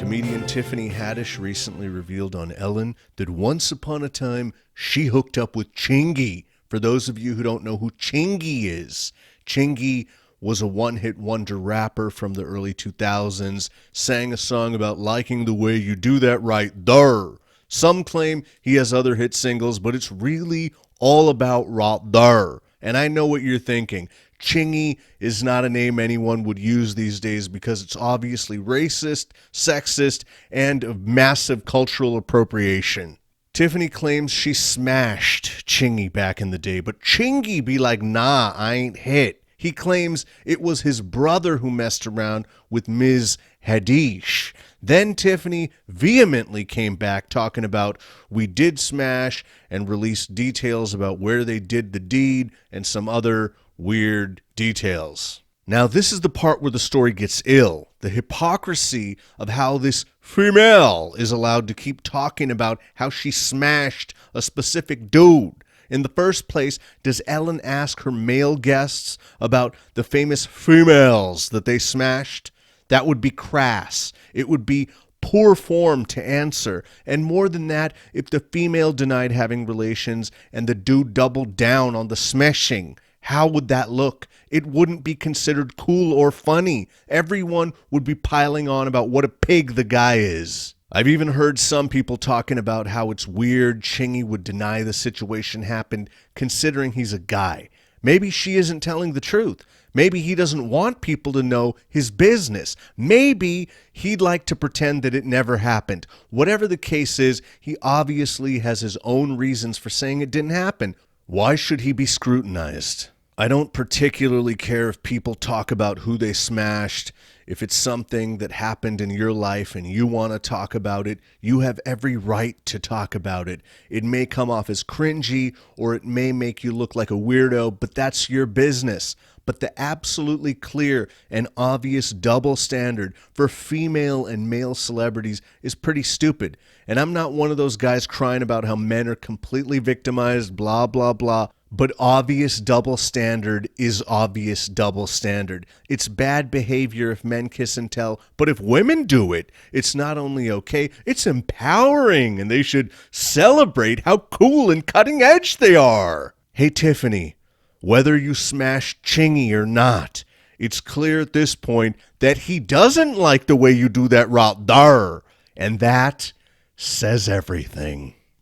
Comedian Tiffany Haddish recently revealed on Ellen that once upon a time she hooked up with Chingy. For those of you who don't know who Chingy is, Chingy was a one-hit wonder rapper from the early 2000s, sang a song about liking the way you do that right, thurr. Some claim he has other hit singles, but it's really all about thurr. And I know what you're thinking. Chingy is not a name anyone would use these days because it's obviously racist, sexist, and of massive cultural appropriation. Tiffany claims she smashed Chingy back in the day, but Chingy be like, nah, I ain't hit. He claims it was his brother who messed around with Ms. Haddish. Then Tiffany vehemently came back talking about we did smash and released details about where they did the deed and some other weird details. Now, this is the part where the story gets ill. The hypocrisy of how this female is allowed to keep talking about how she smashed a specific dude. In the first place, does Ellen ask her male guests about the famous females that they smashed? That would be crass. It would be poor form to answer. And more than that, if the female denied having relations and the dude doubled down on the smashing, how would that look? It wouldn't be considered cool or funny. Everyone would be piling on about what a pig the guy is. I've even heard some people talking about how it's weird Chingy would deny the situation happened considering he's a guy. Maybe she isn't telling the truth. Maybe he doesn't want people to know his business. Maybe he'd like to pretend that it never happened. Whatever the case is, he obviously has his own reasons for saying it didn't happen. Why should he be scrutinized? I don't particularly care if people talk about who they smashed. If it's something that happened in your life and you want to talk about it, you have every right to talk about it. It may come off as cringy or it may make you look like a weirdo, but that's your business. But the absolutely clear and obvious double standard for female and male celebrities is pretty stupid. And I'm not one of those guys crying about how men are completely victimized, blah, blah, blah. But obvious double standard is obvious double standard. It's bad behavior if men kiss and tell, but if women do it, it's not only okay, it's empowering, and they should celebrate how cool and cutting edge they are. Hey, Tiffany, whether you smash Chingy or not, it's clear at this point that he doesn't like the way you do that thurr, and that says everything.